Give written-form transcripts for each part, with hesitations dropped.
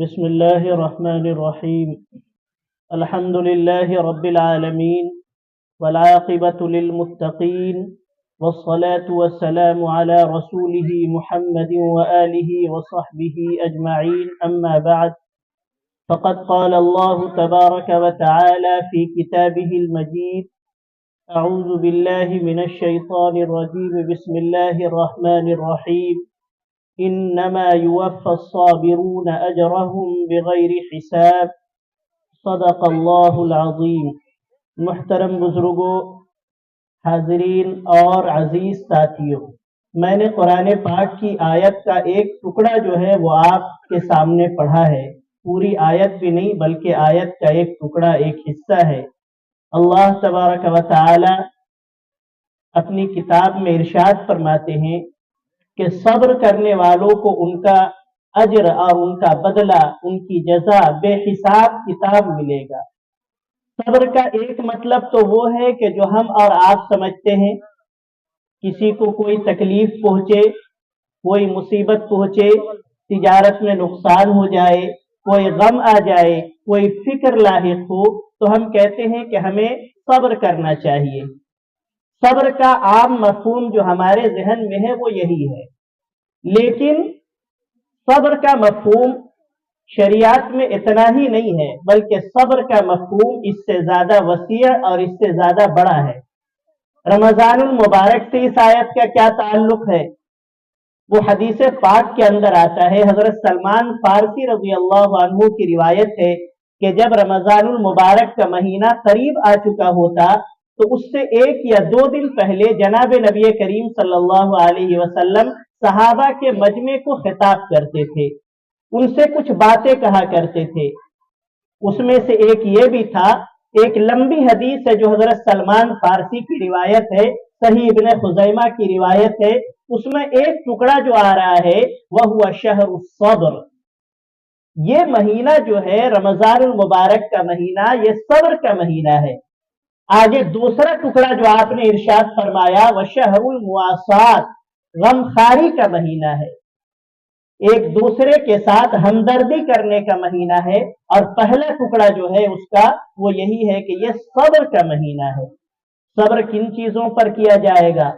بسم الله الرحمن الرحيم. الحمد لله رب العالمين والعاقبة للمتقين والصلاة والسلام على رسوله محمد وآله وصحبه أجمعين. أما بعد، فقد قال الله تبارك وتعالى في كتابه المجيد: أعوذ بالله من الشيطان الرجيم. بسم الله الرحمن الرحيم. انما يوفى الصابرون اجرهم بغیر حساب. صدق اللہ العظیم. محترم بزرگوں، حاضرین اور عزیز ساتھیوں، میں نے قرآن پاک کی آیت کا ایک ٹکڑا جو ہے وہ آپ کے سامنے پڑھا ہے. پوری آیت بھی نہیں بلکہ آیت کا ایک ٹکڑا، ایک حصہ ہے. اللہ تبارک و تعالی اپنی کتاب میں ارشاد فرماتے ہیں کہ صبر کرنے والوں کو ان کا اجر اور ان کا بدلہ، ان کی جزا بے حساب کتاب ملے گا. صبر کا ایک مطلب تو وہ ہے کہ جو ہم اور آپ سمجھتے ہیں، کسی کو کوئی تکلیف پہنچے، کوئی مصیبت پہنچے، تجارت میں نقصان ہو جائے، کوئی غم آ جائے، کوئی فکر لاحق ہو، تو ہم کہتے ہیں کہ ہمیں صبر کرنا چاہیے. صبر کا عام مفہوم جو ہمارے ذہن میں ہے وہ یہی ہے، لیکن صبر کا مفہوم شریعت میں اتنا ہی نہیں ہے، بلکہ صبر کا مفہوم اس سے زیادہ وسیع اور اس سے زیادہ بڑا ہے. رمضان المبارک سے اس آیت کا کیا تعلق ہے؟ وہ حدیث پاک کے اندر آتا ہے. حضرت سلمان فارسی رضی اللہ عنہ کی روایت ہے کہ جب رمضان المبارک کا مہینہ قریب آ چکا ہوتا تو اس سے 1 یا 2 دن پہلے جناب نبی کریم صلی اللہ علیہ وسلم صحابہ کے مجمع کو خطاب کرتے تھے، ان سے کچھ باتیں کہا کرتے تھے. اس میں سے ایک یہ بھی تھا، ایک لمبی حدیث ہے جو حضرت سلمان فارسی کی روایت ہے، صحیح ابن خزیمہ کی روایت ہے. اس میں ایک ٹکڑا جو آ رہا ہے وہ ہوا شہر الصبر. یہ مہینہ جو ہے رمضان المبارک کا مہینہ، یہ صبر کا مہینہ ہے. آگے دوسرا ٹکڑا جو آپ نے ارشاد فرمایا وہ شہر المواسات، غمخواری کا مہینہ ہے، ایک دوسرے کے ساتھ ہمدردی کرنے کا مہینہ ہے. اور پہلا ٹکڑا جو ہے اس کا وہ یہی ہے کہ یہ صبر کا مہینہ ہے. صبر کن چیزوں پر کیا جائے گا؟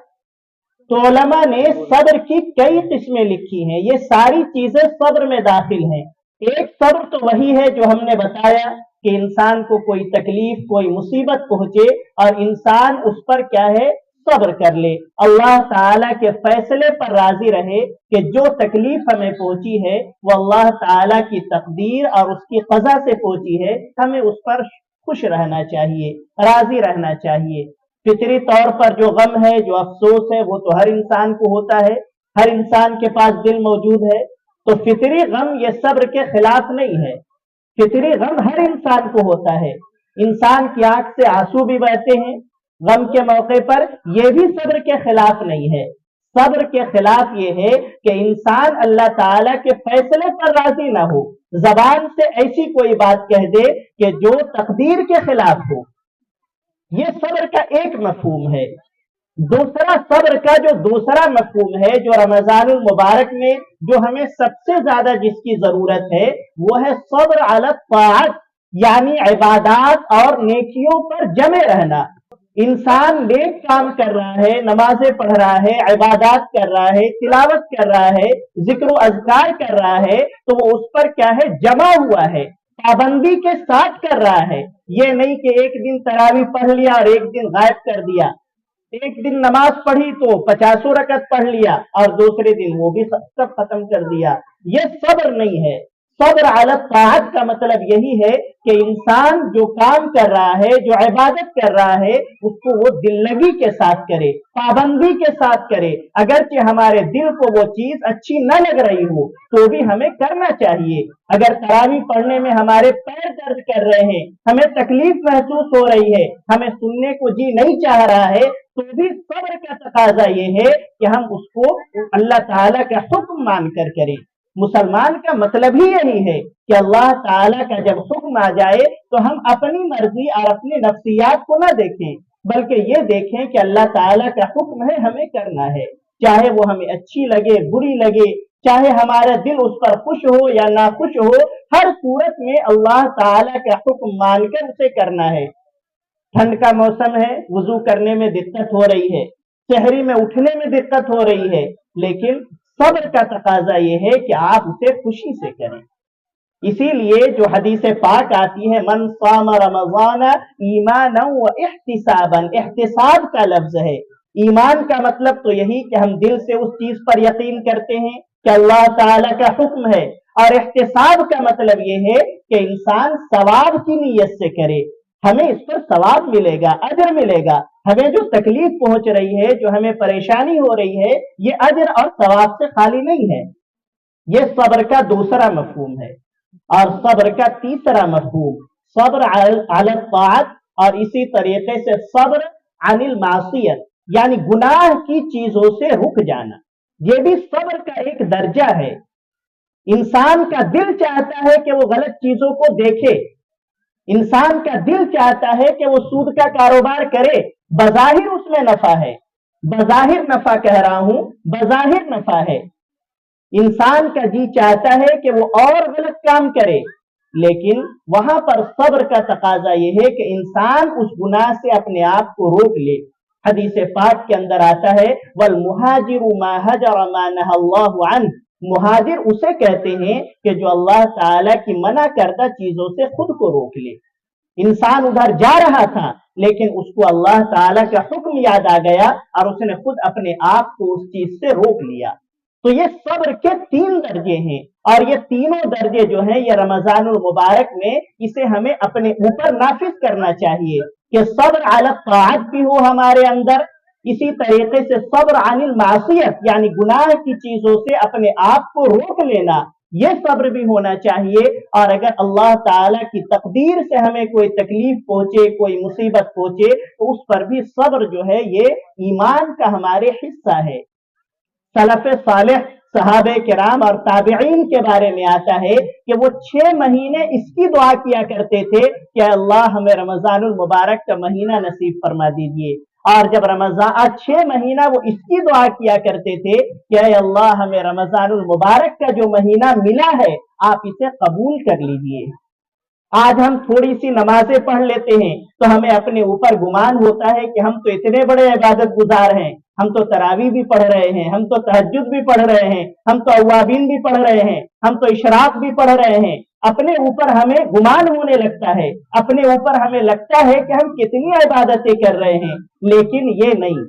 تو علماء نے صبر کی کئی قسمیں لکھی ہیں، یہ ساری چیزیں صبر میں داخل ہیں. ایک صبر تو وہی ہے جو ہم نے بتایا کہ انسان کو کوئی تکلیف، کوئی مصیبت پہنچے اور انسان اس پر کیا ہے، صبر کر لے، اللہ تعالیٰ کے فیصلے پر راضی رہے کہ جو تکلیف ہمیں پہنچی ہے وہ اللہ تعالیٰ کی تقدیر اور اس کی قضا سے پہنچی ہے، ہمیں اس پر خوش رہنا چاہیے، راضی رہنا چاہیے. فطری طور پر جو غم ہے، جو افسوس ہے، وہ تو ہر انسان کو ہوتا ہے، ہر انسان کے پاس دل موجود ہے. تو فطری غم یہ صبر کے خلاف نہیں ہے. فطری غم ہر انسان کو ہوتا ہے. انسان کی آنکھ سے آنسو بھی بہتے ہیں غم کے موقع پر، یہ بھی صبر کے خلاف نہیں ہے. صبر کے خلاف یہ ہے کہ انسان اللہ تعالیٰ کے فیصلے پر راضی نہ ہو، زبان سے ایسی کوئی بات کہہ دے کہ جو تقدیر کے خلاف ہو. یہ صبر کا ایک مفہوم ہے. دوسرا صبر کا جو دوسرا مفہوم ہے، جو رمضان المبارک میں جو ہمیں سب سے زیادہ جس کی ضرورت ہے، وہ ہے صبر علی الطاعت، یعنی عبادات اور نیکیوں پر جمے رہنا. انسان نیک کام کر رہا ہے، نمازیں پڑھ رہا ہے، عبادات کر رہا ہے، تلاوت کر رہا ہے، ذکر و اذکار کر رہا ہے، تو وہ اس پر کیا ہے، جمع ہوا ہے، پابندی کے ساتھ کر رہا ہے. یہ نہیں کہ ایک دن تراویح پڑھ لیا اور ایک دن غائب کر دیا، ایک دن نماز پڑھی تو 50 رکعت پڑھ لیا اور دوسرے دن وہ بھی سب ختم کر دیا. یہ صبر نہیں ہے. صبر علی الطاعت کا مطلب یہی ہے کہ انسان جو کام کر رہا ہے، جو عبادت کر رہا ہے، اس کو وہ دل لگی کے ساتھ کرے، پابندی کے ساتھ کرے. اگرچہ ہمارے دل کو وہ چیز اچھی نہ لگ رہی ہو تو بھی ہمیں کرنا چاہیے. اگر تراویح پڑھنے میں ہمارے پیر درد کر رہے ہیں، ہمیں تکلیف محسوس ہو رہی ہے، ہمیں سننے کو جی نہیں چاہ رہا ہے، تو بھی صبر کا تقاضا یہ ہے کہ ہم اس کو اللہ تعالیٰ کا حکم مان کر کریں. مسلمان کا مطلب ہی یہی ہے کہ اللہ تعالیٰ کا جب حکم آ جائے تو ہم اپنی مرضی اور اپنی نفسیات کو نہ دیکھیں، بلکہ یہ دیکھیں کہ اللہ تعالیٰ کا حکم ہے، ہمیں کرنا ہے، چاہے وہ ہمیں اچھی لگے، بری لگے، چاہے ہمارا دل اس پر خوش ہو یا ناخوش ہو، ہر صورت میں اللہ تعالی کا حکم مان کر اسے کرنا ہے۔ ٹھنڈ کا موسم ہے، وضو کرنے میں دقت ہو رہی ہے، سحری میں اٹھنے میں دقت ہو رہی ہے، لیکن صبر کا تقاضا یہ ہے کہ آپ اسے خوشی سے کریں۔ اسی لیے جو حدیث پاک آتی ہے من صام رمضان ایمانا و احتسابا، احتساب کا لفظ ہے۔ ایمان کا مطلب تو یہی کہ ہم دل سے اس چیز پر یقین کرتے ہیں کہ اللہ تعالی کا حکم ہے، اور احتساب کا مطلب یہ ہے کہ انسان ثواب کی نیت سے کرے، ہمیں اس پر ثواب ملے گا، اجر ملے گا۔ ہمیں جو تکلیف پہنچ رہی ہے، جو ہمیں پریشانی ہو رہی ہے، یہ اجر اور ثواب سے خالی نہیں ہے۔ یہ صبر کا دوسرا مفہوم ہے۔ اور صبر کا تیسرا مفہوم صبر علی الطاعت، اور اسی طریقے سے صبر عن المعصیت، یعنی گناہ کی چیزوں سے رک جانا، یہ بھی صبر کا ایک درجہ ہے۔ انسان کا دل چاہتا ہے کہ وہ غلط چیزوں کو دیکھے، انسان کا دل چاہتا ہے کہ وہ سود کا کاروبار کرے، بظاہر اس میں نفع ہے، بظاہر نفع کہہ رہا ہوں، بظاہر نفع ہے، انسان کا جی چاہتا ہے کہ وہ اور غلط کام کرے، لیکن وہاں پر صبر کا تقاضا یہ ہے کہ انسان اس گناہ سے اپنے آپ کو روک لے۔ حدیث پاک کے اندر آتا ہے والمہاجر ما ہجر ما نہى اللہ عنہ، مہاجر اسے کہتے ہیں کہ جو اللہ تعالی کی منع کردہ چیزوں سے خود کو روک لے۔ انسان ادھر جا رہا تھا لیکن اس کو اللہ تعالی کا حکم یاد آ گیا اور اس نے خود اپنے آپ کو اس چیز سے روک لیا۔ تو یہ صبر کے 3 درجے ہیں، اور یہ تینوں درجے جو ہیں یہ رمضان المبارک میں اسے ہمیں اپنے اوپر نافذ کرنا چاہیے کہ صبر علی الطاعت بھی ہو ہمارے اندر، اسی طریقے سے صبر عن المعصیت یعنی گناہ کی چیزوں سے اپنے آپ کو روک لینا، یہ صبر بھی ہونا چاہیے۔ اور اگر اللہ تعالی کی تقدیر سے ہمیں کوئی تکلیف پہنچے، کوئی مصیبت پہنچے، تو اس پر بھی صبر جو ہے یہ ایمان کا ہمارے حصہ ہے۔ سلف صالح صحابہ کرام اور تابعین کے بارے میں آتا ہے کہ وہ 6 مہینے اس کی دعا کیا کرتے تھے کہ اللہ ہمیں رمضان المبارک کا مہینہ نصیب فرما دیجیے، اور جب رمضان 6 مہینہ وہ اس کی دعا کیا کرتے تھے کہ اے اللہ ہمیں رمضان المبارک کا جو مہینہ ملا ہے آپ اسے قبول کر لیجیے۔ آج ہم تھوڑی سی نمازیں پڑھ لیتے ہیں تو ہمیں اپنے اوپر گمان ہوتا ہے کہ ہم تو اتنے بڑے عبادت گزار ہیں، ہم تو تراویح بھی پڑھ رہے ہیں، ہم تو تہجد بھی پڑھ رہے ہیں، ہم تو اوابین بھی پڑھ رہے ہیں، ہم تو اشراق بھی پڑھ رہے ہیں۔ اپنے اوپر ہمیں گمان ہونے لگتا ہے، اپنے اوپر ہمیں لگتا ہے کہ ہم کتنی عبادتیں کر رہے ہیں، لیکن یہ نہیں،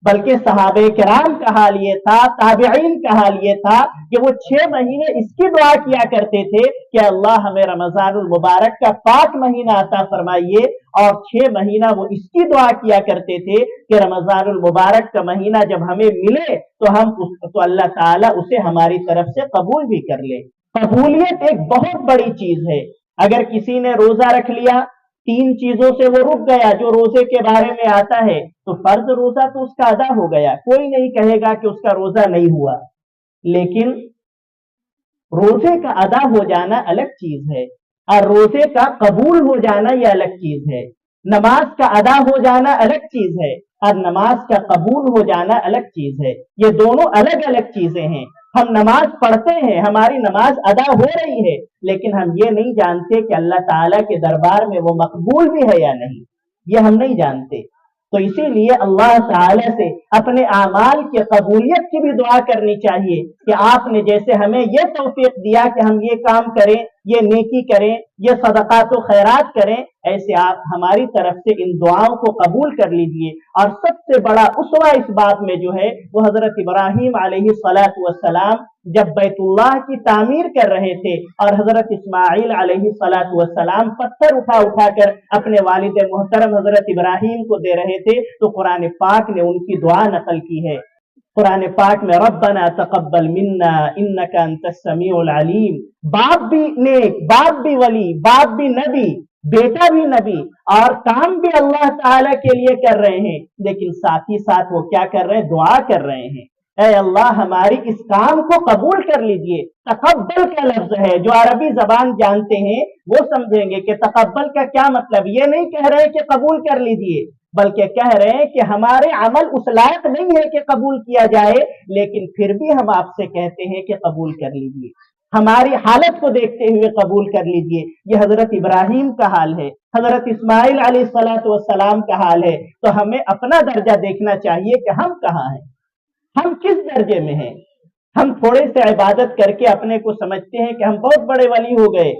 بلکہ صحابہ کرام کا حال یہ تھا، تابعین کا حال یہ تھا کہ وہ 6 مہینے اس کی دعا کیا کرتے تھے کہ اللہ ہمیں رمضان المبارک کا پاک مہینہ عطا فرمائیے، اور 6 مہینہ وہ اس کی دعا کیا کرتے تھے کہ رمضان المبارک کا مہینہ جب ہمیں ملے تو اللہ تعالیٰ اسے ہماری طرف سے قبول بھی کر لے۔ قبولیت ایک بہت بڑی چیز ہے۔ اگر کسی نے روزہ رکھ لیا، 3 چیزوں سے وہ رک گیا جو روزے کے بارے میں آتا ہے، تو فرض روزہ تو اس کا ادا ہو گیا، کوئی نہیں کہے گا کہ اس کا روزہ نہیں ہوا، لیکن روزے کا ادا ہو جانا الگ چیز ہے، اور روزے کا قبول ہو جانا یہ الگ چیز ہے۔ نماز کا ادا ہو جانا الگ چیز ہے، اور نماز کا قبول ہو جانا الگ چیز ہے، یہ دونوں الگ الگ چیزیں ہیں۔ ہم نماز پڑھتے ہیں، ہماری نماز ادا ہو رہی ہے، لیکن ہم یہ نہیں جانتے کہ اللہ تعالیٰ کے دربار میں وہ مقبول بھی ہے یا نہیں، یہ ہم نہیں جانتے۔ تو اسی لیے اللہ تعالیٰ سے اپنے اعمال کی قبولیت کی بھی دعا کرنی چاہیے کہ آپ نے جیسے ہمیں یہ توفیق دیا کہ ہم یہ کام کریں، یہ نیکی کریں، یہ صدقات و خیرات کریں، ایسے آپ ہماری طرف سے ان دعاؤں کو قبول کر لیجئے۔ اور سب سے بڑا اسوہ اس بات میں جو ہے وہ حضرت ابراہیم علیہ السلام جب بیت اللہ کی تعمیر کر رہے تھے اور حضرت اسماعیل علیہ السلام پتھر اٹھا اٹھا کر اپنے والد محترم حضرت ابراہیم کو دے رہے تھے، تو قرآن پاک نے ان کی دعا نقل کی ہے۔ قرآن پاک میں ربنا تقبل منا انک انت السمیع العلیم، باپ بھی نیک، باپ بھی ولی، باپ بھی نبی، بیٹا بھی نبی، اور کام بھی اللہ تعالیٰ کے لیے کر رہے ہیں، لیکن ساتھ ہی ساتھ وہ کیا کر رہے ہیں؟ دعا کر رہے ہیں، اے اللہ ہماری اس کام کو قبول کر لیجئے۔ تقبل کا لفظ ہے، جو عربی زبان جانتے ہیں وہ سمجھیں گے کہ تقبل کا کیا مطلب۔ یہ نہیں کہہ رہے کہ قبول کر لیجئے، بلکہ کہہ رہے ہیں کہ ہمارے عمل اس لائق نہیں ہے کہ قبول کیا جائے، لیکن پھر بھی ہم آپ سے کہتے ہیں کہ قبول کر لیجئے۔ ہماری حالت کو دیکھتے ہوئے قبول کر لیجئے۔ یہ حضرت ابراہیم کا حال ہے، حضرت اسماعیل علیہ السلام کا حال ہے۔ تو ہمیں اپنا درجہ دیکھنا چاہیے کہ ہم کہاں ہیں، ہم کس درجے میں ہیں۔ ہم تھوڑے سے عبادت کر کے اپنے کو سمجھتے ہیں کہ ہم بہت بڑے ولی ہو گئے،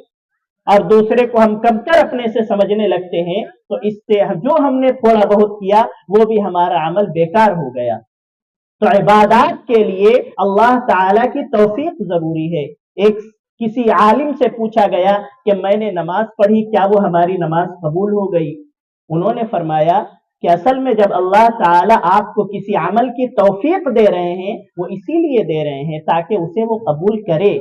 اور دوسرے کو ہم کمتر اپنے سے سمجھنے لگتے ہیں، تو اس سے جو ہم نے تھوڑا بہت کیا وہ بھی ہمارا عمل بیکار ہو گیا۔ تو عبادات کے لیے اللہ تعالی کی توفیق ضروری ہے۔ ایک کسی عالم سے پوچھا گیا کہ میں نے نماز پڑھی، کیا وہ ہماری نماز قبول ہو گئی؟ انہوں نے فرمایا کہ اصل میں جب اللہ تعالی آپ کو کسی عمل کی توفیق دے رہے ہیں، وہ اسی لیے دے رہے ہیں تاکہ اسے وہ قبول کرے،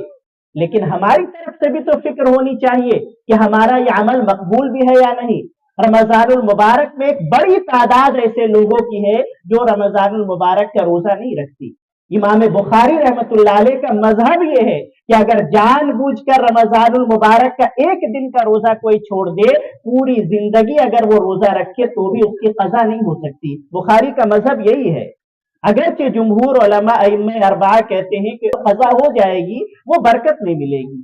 لیکن ہماری طرف سے بھی تو فکر ہونی چاہیے کہ ہمارا یہ عمل مقبول بھی ہے یا نہیں۔ رمضان المبارک میں ایک بڑی تعداد ایسے لوگوں کی ہے جو رمضان المبارک کا روزہ نہیں رکھتی۔ امام بخاری رحمت اللہ علیہ کا مذہب یہ ہے کہ اگر جان بوجھ کر رمضان المبارک کا ایک دن کا روزہ کوئی چھوڑ دے، پوری زندگی اگر وہ روزہ رکھے تو بھی اس کی قضا نہیں ہو سکتی۔ بخاری کا مذہب یہی ہے۔ اگرچہ جمہور علماء ائمہ اربعہ کہتے ہیں کہ قضا ہو جائے گی، وہ برکت نہیں ملے گی،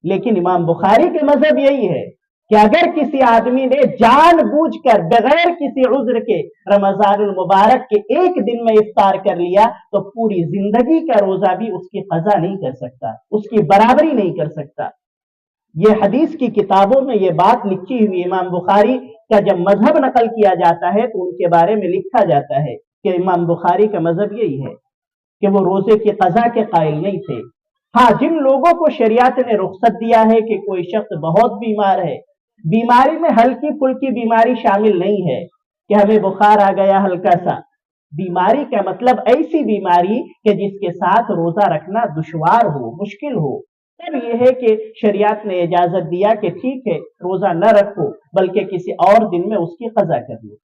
لیکن امام بخاری کے مذہب یہی ہے کہ اگر کسی آدمی نے جان بوجھ کر بغیر کسی عذر کے رمضان المبارک کے ایک دن میں افطار کر لیا تو پوری زندگی کا روزہ بھی اس کی قضا نہیں کر سکتا، اس کی برابری نہیں کر سکتا۔ یہ حدیث کی کتابوں میں یہ بات لکھی ہوئی، امام بخاری کا جب مذہب نقل کیا جاتا ہے تو ان کے بارے میں لکھا جاتا ہے کہ امام بخاری کا مذہب یہی ہے کہ وہ روزے کی قضا کے قائل نہیں تھے۔ ہاں، جن لوگوں کو شریعت نے رخصت دیا ہے کہ کوئی شخص بہت بیمار ہے، بیماری میں ہلکی پھلکی بیماری شامل نہیں ہے کہ ہمیں بخار آ گیا ہلکا سا، بیماری کا مطلب ایسی بیماری کہ جس کے ساتھ روزہ رکھنا دشوار ہو، مشکل ہو، تب یہ ہے کہ شریعت نے اجازت دیا کہ ٹھیک ہے روزہ نہ رکھو بلکہ کسی اور دن میں اس کی قضا کر لو۔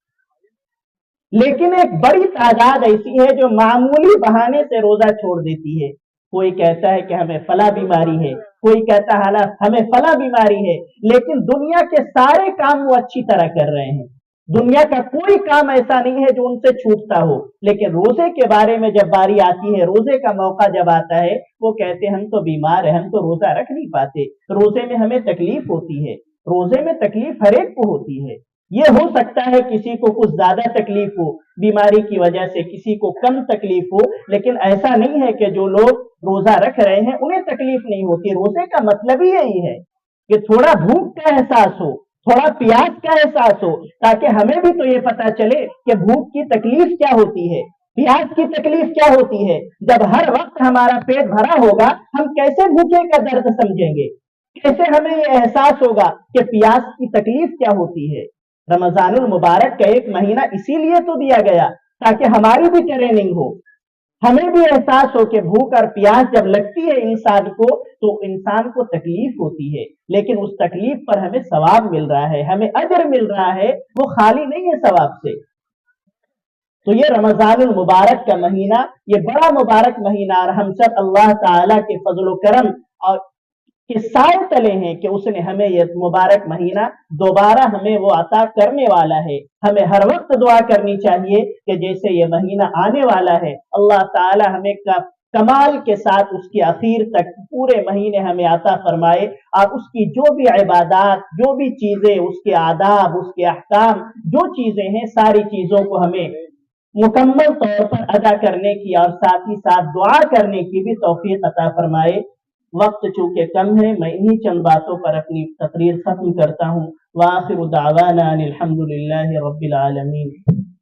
لیکن ایک بڑی تعداد ایسی ہے جو معمولی بہانے سے روزہ چھوڑ دیتی ہے۔ کوئی کہتا ہے کہ ہمیں فلاں بیماری ہے، کوئی کہتا ہے ہمیں فلاں بیماری ہے، لیکن دنیا کے سارے کام وہ اچھی طرح کر رہے ہیں، دنیا کا کوئی کام ایسا نہیں ہے جو ان سے چھوٹتا ہو، لیکن روزے کے بارے میں جب باری آتی ہے، روزے کا موقع جب آتا ہے، وہ کہتے ہیں ہم تو بیمار ہیں، ہم تو روزہ رکھ نہیں پاتے، روزے میں ہمیں تکلیف ہوتی ہے۔ روزے میں تکلیف ہر ایک کو ہوتی ہے۔ یہ ہو سکتا ہے کسی کو کچھ زیادہ تکلیف ہو بیماری کی وجہ سے، کسی کو کم تکلیف ہو، لیکن ایسا نہیں ہے کہ جو لوگ روزہ رکھ رہے ہیں انہیں تکلیف نہیں ہوتی۔ روزے کا مطلب ہی یہی ہے کہ تھوڑا بھوک کا احساس ہو، تھوڑا پیاس کا احساس ہو، تاکہ ہمیں بھی تو یہ پتا چلے کہ بھوک کی تکلیف کیا ہوتی ہے، پیاس کی تکلیف کیا ہوتی ہے۔ جب ہر وقت ہمارا پیٹ بھرا ہوگا ہم کیسے بھوکے کا درد سمجھیں گے، کیسے ہمیں یہ احساس ہوگا کہ پیاس کی تکلیف کیا ہوتی ہے۔ رمضان المبارک کا ایک مہینہ اسی لیے تو دیا گیا تاکہ ہماری بھی ٹریننگ ہو، ہمیں بھی احساس ہو کہ بھوک اور پیاس جب لگتی ہے انسان کو تو انسان کو تکلیف ہوتی ہے، لیکن اس تکلیف پر ہمیں ثواب مل رہا ہے، ہمیں اجر مل رہا ہے، وہ خالی نہیں ہے ثواب سے۔ تو یہ رمضان المبارک کا مہینہ، یہ بڑا مبارک مہینہ، اور ہم سب اللہ تعالی کے فضل و کرم اور کے سائے تلے ہیں کہ اس نے ہمیں یہ مبارک مہینہ دوبارہ ہمیں وہ عطا کرنے والا ہے۔ ہمیں ہر وقت دعا کرنی چاہیے کہ جیسے یہ مہینہ آنے والا ہے اللہ تعالی ہمیں کمال کے ساتھ اس کی اخیر تک پورے مہینے ہمیں عطا فرمائے، اور اس کی جو بھی عبادات، جو بھی چیزیں، اس کے آداب، اس کے احکام، جو چیزیں ہیں، ساری چیزوں کو ہمیں مکمل طور پر ادا کرنے کی اور ساتھ ہی ساتھ دعا کرنے کی بھی توفیق عطا فرمائے۔ وقت چونکہ کم ہے، میں انہی چند باتوں پر اپنی تقریر ختم کرتا ہوں۔ وآخر دعوانا ان الحمد للہ رب العالمین۔